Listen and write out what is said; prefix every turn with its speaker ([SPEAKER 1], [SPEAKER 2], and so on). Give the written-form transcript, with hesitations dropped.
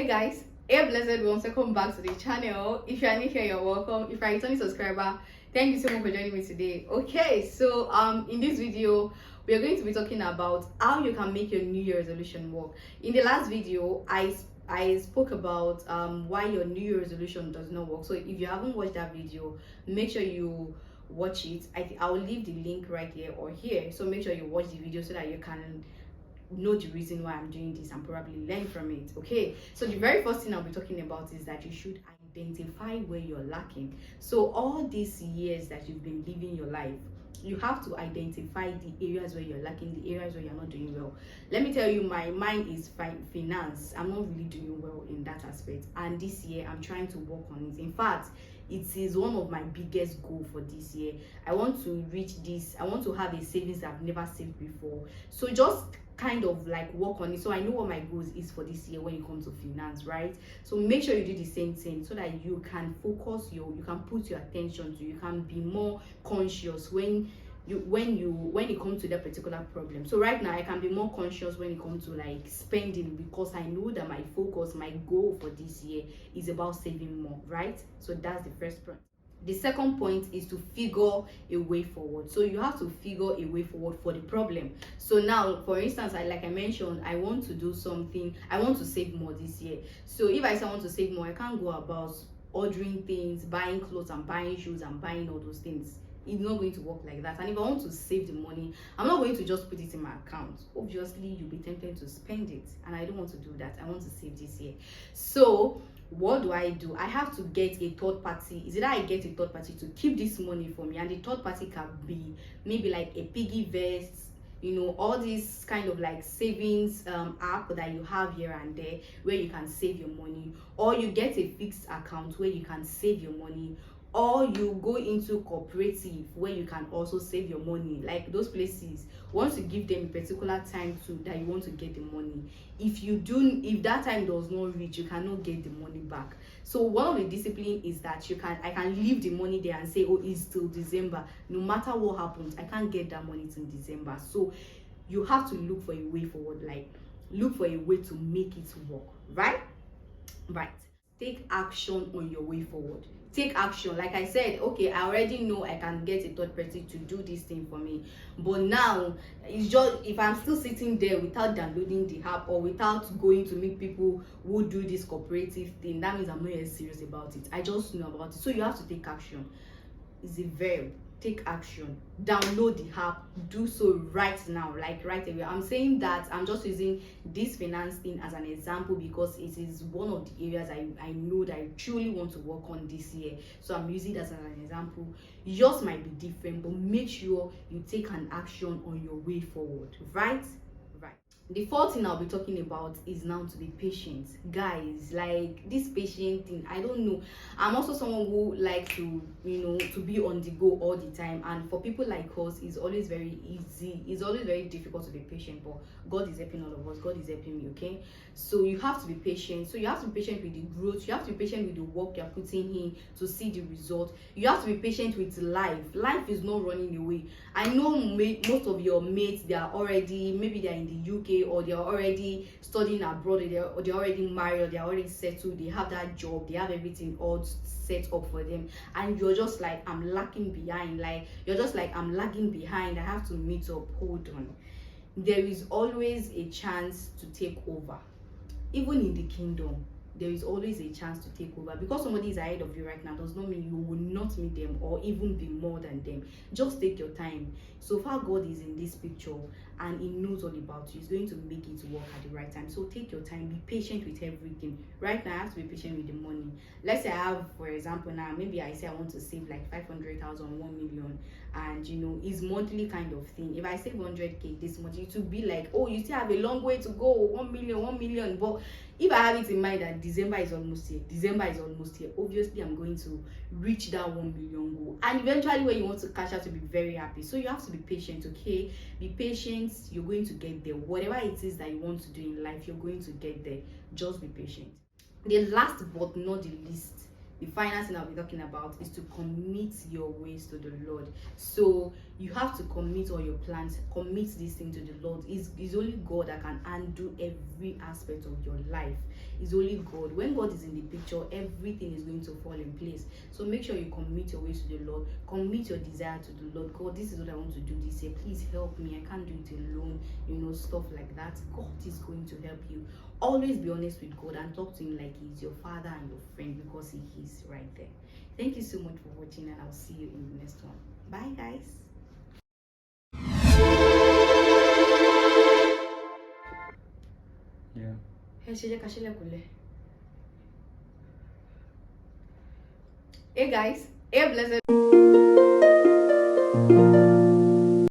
[SPEAKER 1] Hey guys, hey blessed ones, welcome back to the channel. If you are new here, you're welcome. If you're a returning subscriber, thank you so much for joining me today. Okay, so in this video we are going to be talking about how you can make your new year resolution work. In the last video I spoke about why your new year resolution does not work. So if you haven't watched that video, make sure you watch it. I'll leave the link right here or here, so make sure you watch the video so that you can know the reason why I'm doing this and probably learn from it. Okay, so the very first thing I'll be talking about is that you should identify where you're lacking. So all these years that you've been living your life, you have to identify the areas where you're lacking, the areas where you're not doing well. Let me tell you, my mind is finance. I'm not really doing well in that aspect, and this year I'm trying to work on it. In fact, it is one of my biggest goals for this year. I want to reach this. I want to have a savings I've never saved before. So just kind of like work on it, so I know what my goals is for this year when it comes to finance, right? So make sure you do the same thing so that you can focus you can put your attention to, you can be more conscious when it comes to that particular problem. So right now I can be more conscious when it comes to like spending, because I know that my focus, my goal for this year is about saving more, right? So that's the first point. The second point is to figure a way forward. So you have to figure a way forward for the problem. So now, for instance, like I mentioned, I want to do something. I want to save more this year. So if I say I want to save more, I can't go about ordering things, buying clothes and buying shoes and buying all those things. It's not going to work like that. And if I want to save the money, I'm not going to just put it in my account. Obviously, you'll be tempted to spend it, and I don't want to do that. I want to save this year. So what do? I have to get a third party. Is it that I get a third party to keep this money for me, and the third party can be maybe like a piggy vest, you know, all these kind of like savings app that you have here and there where you can save your money, or you get a fixed account where you can save your money, or you go into cooperative where you can also save your money. Like those places, once you give them a particular time to that you want to get the money, if that time does not reach, you cannot get the money back. So one of the discipline is that I can leave the money there and say, oh, it's till December. No matter what happens, I can't get that money till December. So you have to look for a way forward, like look for a way to make it work, right? Take action on your way forward. Take action. Like I said, okay, I already know I can get a third party to do this thing for me, but now it's just, if I'm still sitting there without downloading the app or without going to meet people who do this cooperative thing, that means I'm not as serious about it. I just know about it. So you have to take action. It's a verb. Take action. Download the app. Do so right now, like right away. I'm saying that I'm just using this finance thing as an example because it is one of the areas I know that I truly want to work on this year. So I'm using that as an example. Yours might be different, but make sure you take an action on your way forward, right? The fourth thing I'll be talking about is now to be patient. Guys, like this patient thing, I don't know. I'm also someone who likes to, to be on the go all the time. And for people like us, it's always very easy. It's always very difficult to be patient, but God is helping all of us. God is helping me, okay? So you have to be patient. So you have to be patient with the growth. You have to be patient with the work you're putting in to see the result. You have to be patient with life. Life is not running away. I know most of your mates, they are already, maybe they're in the UK, or they're already studying abroad, or they're already married, or they're already settled, they have that job, they have everything all set up for them, and you're just like, I'm lacking behind. Like you're just like, I'm lagging behind, I have to meet up. Hold on. There is always a chance to take over. Even in the kingdom, there is always a chance to take over. Because somebody is ahead of you right now does not mean you will not meet them or even be more than them. Just take your time. So far, God is in this picture and He knows all about you. He's going to make it work at the right time. So take your time. Be patient with everything. Right now, I have to be patient with the money. Let's say I have, for example, now maybe I say I want to save like 500,000, 1 million, and it's monthly kind of thing. If I save 100k this month, it will be like, oh, you still have a long way to go. 1 million. But if I have it in mind that December is almost here, obviously I'm going to reach that 1 million goal. And eventually when you want to cash out, to be very happy. So you have to be patient, okay? Be patient. You're going to get there. Whatever it is that you want to do in life, you're going to get there. Just be patient. The last but not the least, the final thing I'll be talking about is to commit your ways to the Lord. So you have to commit all your plans, commit this thing to the Lord. It's only God that can undo every aspect of your life. It's only God. When God is in the picture, everything is going to fall in place. So make sure you commit your ways to the Lord, commit your desire to the Lord. God, this is what I want to do this year. Please help me. I can't do it alone. Stuff like that. God is going to help you. Always be honest with God and talk to him like he's your father and your friend, because he is right there. Thank you so much for watching, and I'll see you in the next one. Bye guys.
[SPEAKER 2] Yeah.
[SPEAKER 1] Hey guys, hey blessed.